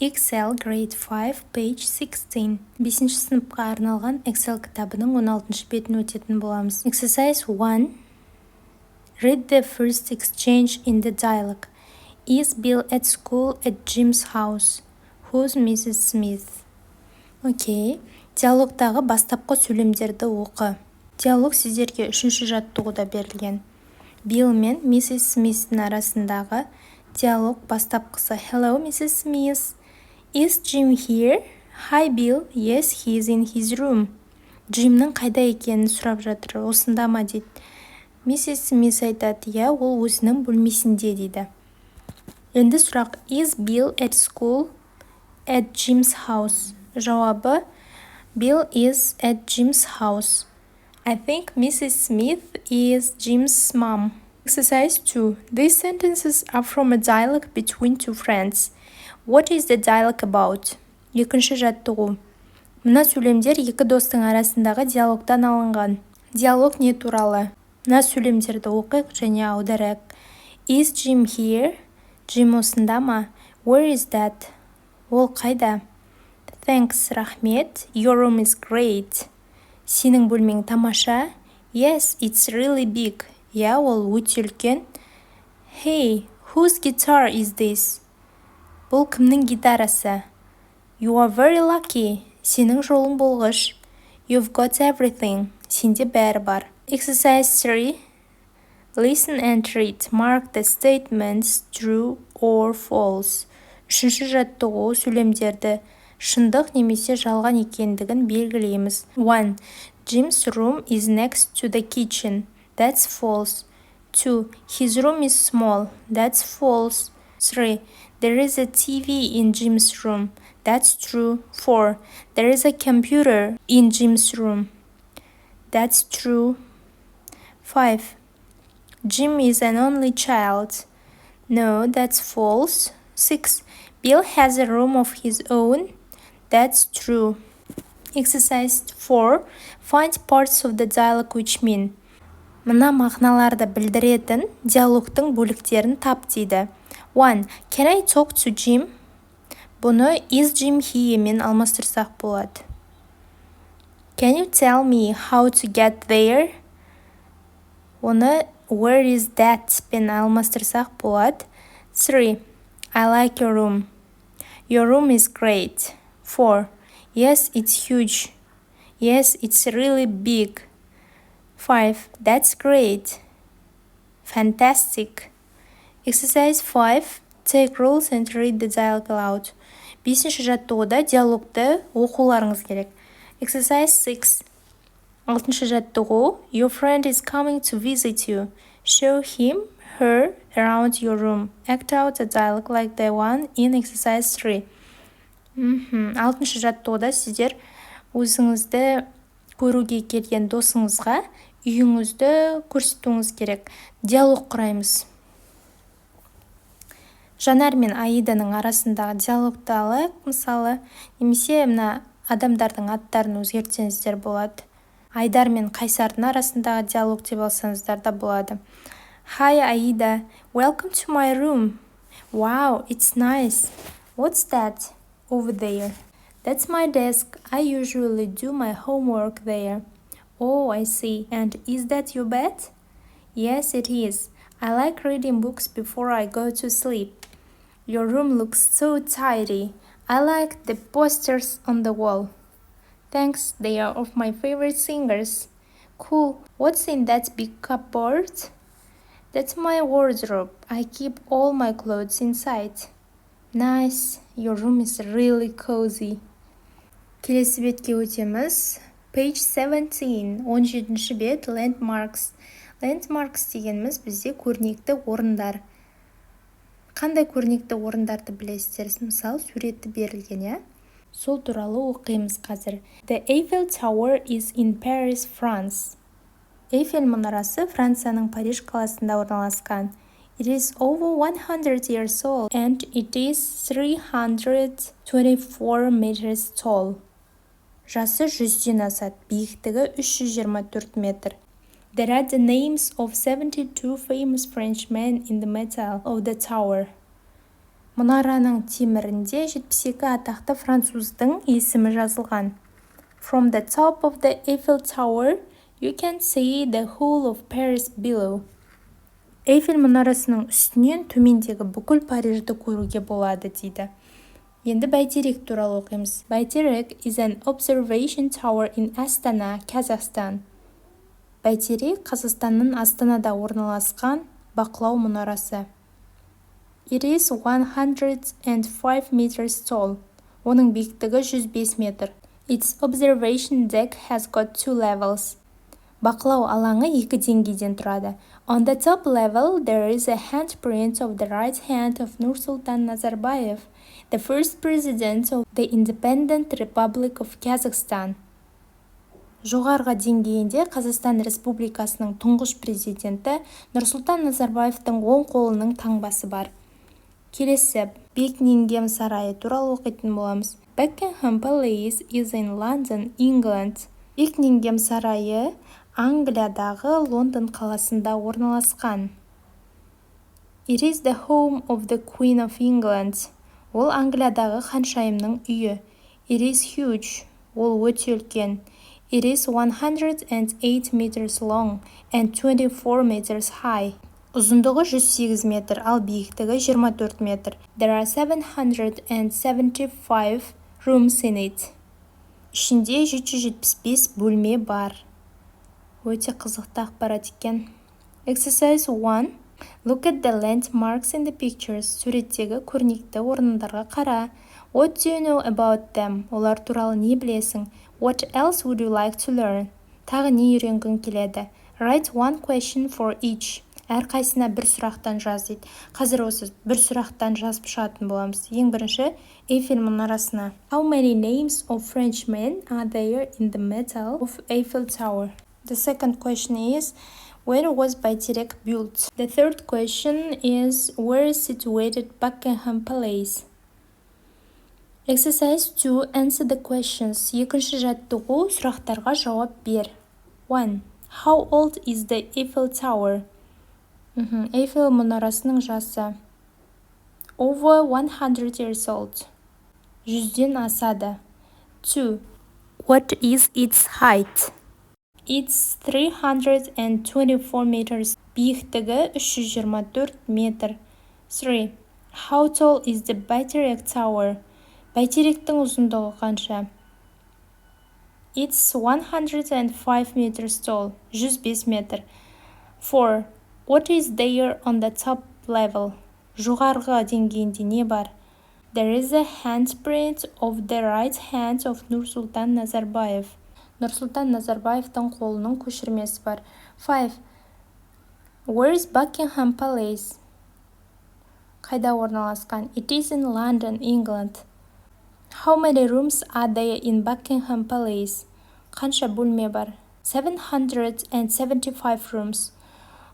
Excel Grade 5, page 16. 5-ші сыныпқа арналған Excel кітабының 16-шы бетін өтетін боламыз. Exercise 1. Read the first exchange in the dialogue. Is Bill at school at Jim's house? Who's Mrs. Smith? Окей. Диалогтағы бастапқы сөйлемдерді оқы. Диалог сіздерге 3-ші жаттығуда берілген. Билл мен Mrs. Смиттің арасындағы диалог бастапқысы. Hello, Mrs. Smith. Is Jim here? Hi, Bill. Yes, he is in his room. Джимнің қайда екенін сұрап жатыр. Осында ма дейді. Mrs. Smith айтады, иә, ол өзінің бөлмесінде дейді. Енді сұрақ, is Bill at school at Jim's house? Жауабы, Bill is at Jim's house. I think Mrs. Smith is Jim's mom. Exercise 2. These sentences are from a dialogue between two friends. What is the dialogue about? Екінші жаттығу. Мына сөйлемдер екі достың арасындағы диалогтан алынған. Диалог не туралы? Мына сөйлемдерді оқиық және аударайық. Is Jim here? Jim осында ма? Where is that? Ол қайда? Thanks, рахмет. Your room is great. Сенің бөлмең тамаша? Yes, it's really big. Yeah, ол өте үлкен. Hey, whose guitar is this? Бұл кімнің гитарасы? You are very lucky. Сенің жолың болғыш. You've got everything. Сенде бәрі бар. Exercise 3. Listen and read. Mark the statements true or false. Үшінші жаттығу сөйлемдерді шындық немесе жалған екендігін белгілейміз. 1. Jim's room is next to the kitchen. That's false. 2. His room is small. That's false. 3. There is a TV in Jim's room. That's true. 4. There is a computer in Jim's room. That's true. 5. Jim is an only child. No, that's false. 6. Bill has a room of his own. That's true. Exercise 4. Find parts of the dialogue which mean. Мына мағыналарды білдіретін диалогтың бөліктерін тап дейді. 1. Can I talk to Jim? Бұны is Jim here мен алмастырсақ болады. Can you tell me how to get there? Оны where is that пен алмастырсақ болады. 3. I like your room. Your room is great. 4. Yes, it's huge. Yes, it's really big. 5. That's great. Fantastic. Exercise 5. Take rules and read the dialogue aloud. 5-ші жаттығуда диалогты оқуларыңыз керек. Exercise 6. 6-ші жаттығу. Your friend is coming to visit you. Show him, her around your room. Act out a dialogue like the one in exercise 3. 6-ші жаттығуда сіздер өзіңізді көруге келген досыңызға үйіңізді көрсетуіңіз керек. Диалог құраймыз. Жанар мен Аиданың арасындағы диалогты алайық, мысалы, немесе мына адамдардың аттарын өзгертсеңіздер болады. Айдар мен Қайсардың арасындағы диалог деп алсаңыздар да болады. Hi Aida, welcome to my room. Wow, it's nice. What's that over there? That's my desk. I usually do my homework there. Oh, I see. And is that your bed? Yes, it is. I like reading books before I go to sleep. Your room looks so tidy. I like the posters on the wall. Thanks, they are of my favorite singers. Cool. What's in that big cupboard? That's my wardrobe. I keep all my clothes inside. Nice. Your room is really cozy. Келесі бетке өтеміз. Page 17. 17-ші бет. Landmarks. Landmarks дегеніміз бізде көрнекті орындар. Қандай көрнекті орындарды білесіздер? Мысалы, суреті берілген, иә? Сол туралы оқимыз қазір. The Eiffel Tower is in Paris, France. Эйфель мұнарасы Францияның Париж қаласында орналасқан. It is over 100 years old and it is 324 meters tall. Жасы 100-ден асады, биіктігі 324 метр. There are the names of 72 famous French men in the metal of the tower. Мұнараның темірінде 72 атақты француздың есімі жазылған. From the top of the Eiffel Tower, you can see the whole of Paris below. Эйфель мұнарасының үстінен төмендегі бүкіл Парижді көруге болады дейді. Енді бәйтерек туралы оқимыз. Бәйтерек is an observation tower in Astana, Kazakhstan. Бәйтерек Қазақстанның Астанада орналасқан бақылау мұнарасы. It is 105 meters tall. Оның биіктігі 105 метр. Its observation deck has got 2 levels. Бақылау алаңы 2 деңгейден тұрады. On the top level, there is a handprint of the right hand of Nursultan Nazarbayev, the first president of the Independent Republic of Kazakhstan. Жоғарғы деңгейінде Қазақстан Республикасының тұңғыш президенті Нұрсұлтан Назарбаевтың оң қолының таңбасы бар. Келесі, Бекингем сарайы туралы оқитын боламыз. Buckingham Palace is in London, England. Бекингем сарайы Англиядағы Лондон қаласында орналасқан. It is the home of the Queen of England. Ол Англиядағы ханшайымның үйі. It is huge. Ол өте үлкен. It is 108 meters long and 24 meters high. Ұзындығы 108 метр, ал биіктігі 24 метр. There are 775 rooms in it. Ішінде 775 бөлме бар. Өте қызықты ақпарат екен. Exercise 1. Look at the landmarks in the pictures. Суреттегі көрнекті орындарға қара. What do you know about them? Олар туралы не білесің? What else would you like to learn? Тағы не үйренгің келеді? Write one question for each. Әрқайсына бір сұрақтан жаз дейді. Қазір осы бір сұрақтан жазып шығатын боламыз. Ең бірінші, Эйфель мұнарасына. How many names of Frenchmen are there in the middle of Eiffel Tower? The second question is, when was Бәйтерек built? The third question is, where is situated Buckingham Palace? Exercise 2. Answer the questions. Екінші жаттығу, сұрақтарға жауап бер. 1. How old is the Eiffel Tower? Эйфель мұнарасының жасы. Over 100 years old. 100-ден асады. 2. What is its height? It's 324 meters. Биіктігі 324 метр. 3. How tall is the Бәйтерек Tower? Бәйтеректің ұзындығы қанша? It's 105 meters tall. 105 метр. 4. What is there on the top level? Жоғарғы деңгейінде не бар? There is a handprint of the right hand of Nursultan Nazarbayev. Нұрсұлтан Назарбаевтың қолының көшірмесі бар. 5. Where is Buckingham Palace? Қайда орналасқан? It is in London, England. How many rooms are there in Buckingham Palace? Қанша бөлме бар? 775 rooms.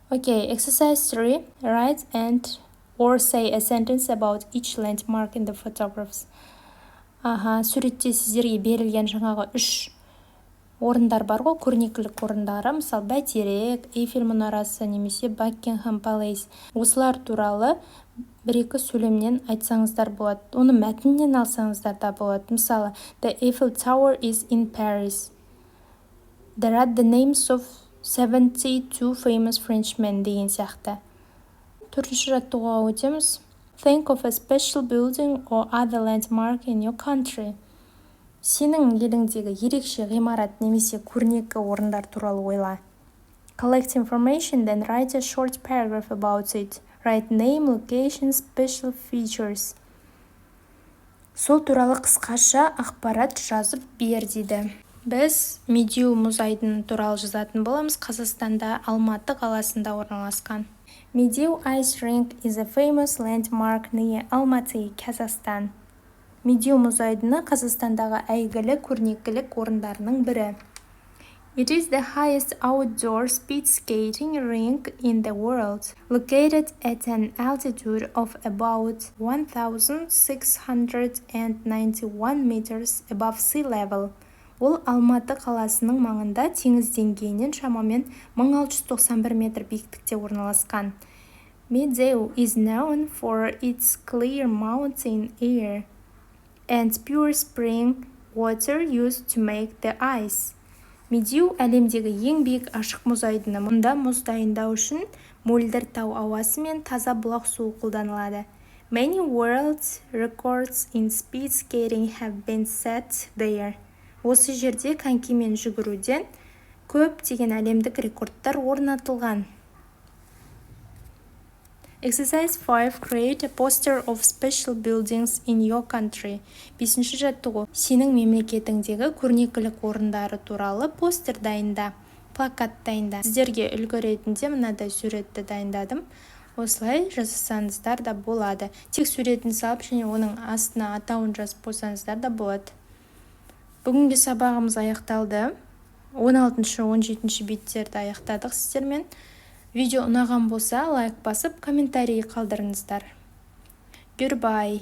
Okay, exercise 3. Write and or say a sentence about each landmark in the photographs. Суретте сіздерге берілген жаңағы 3 орындар бар ғой, көрнекілік орындары, мысалы Бәйтерек, Эйфель мұнарасы немесе Buckingham Palace. Осылар туралы бір-екі сөйлемнен айтсаңыздар болады. Оны мәтіннен алсаңыздар да болады. Мысалы, The Eiffel Tower is in Paris. There are the names of 72 famous Frenchmen деген сияқты. Төртінші жаттығуға өтеміз. Think of a special building or other landmark in your country. Сенің еліңдегі ерекше ғимарат немесе көрнекі орындар туралы ойла. Collect information, then write a short paragraph about it. Write name, location, special features. Сол туралы қысқаша ақпарат жазып бер дейді. Біз Медеу мұз айдыны туралы жазатын боламыз. Қазақстанда Алматы қаласында орналасқан. Медеу Ice Rink is a famous landmark near Almaty, Kazakhstan. Медеу мұз айдыны Қазақстандағы әйгілі көрнекілік орындарының бірі. It is the highest outdoor speed skating rink in the world, located at an altitude of about 1,691 meters above sea level. Ол Алматы қаласының маңында теңіз деңгейінен шамамен 1691 метр биіктікте орналасқан. Meadow is known for its clear mountain air and pure spring water used to make the ice. Медеу әлемдегі ең биік ашық мұз айдыны. Мұнда мұз дайындау үшін мөлдір тау ауасы мен таза бұлақ суы қолданылады. Many world records in speed skating have been set there. Осы жерде конькимен жүгіруден көптеген әлемдік рекордтар орнатылған. Exercise 5. Create a poster of special buildings in your country. 5-ші жаттығу. Сенің мемлекетіңдегі көрнекілік орындары туралы постер дайында, плакат дайында. Сіздерге үлгі ретінде мынадай суретті дайындадым. Осылай жасасаңыздар да болады. Тек суретін салып және оның астына атауын жазып қойсаңыздар да болады. Бүгінгі сабағымыз аяқталды. 16-17 беттерді аяқтадық сіздермен. Видео ұнаған болса, лайк басып, комментарий қалдырыңыздар. Goodbye.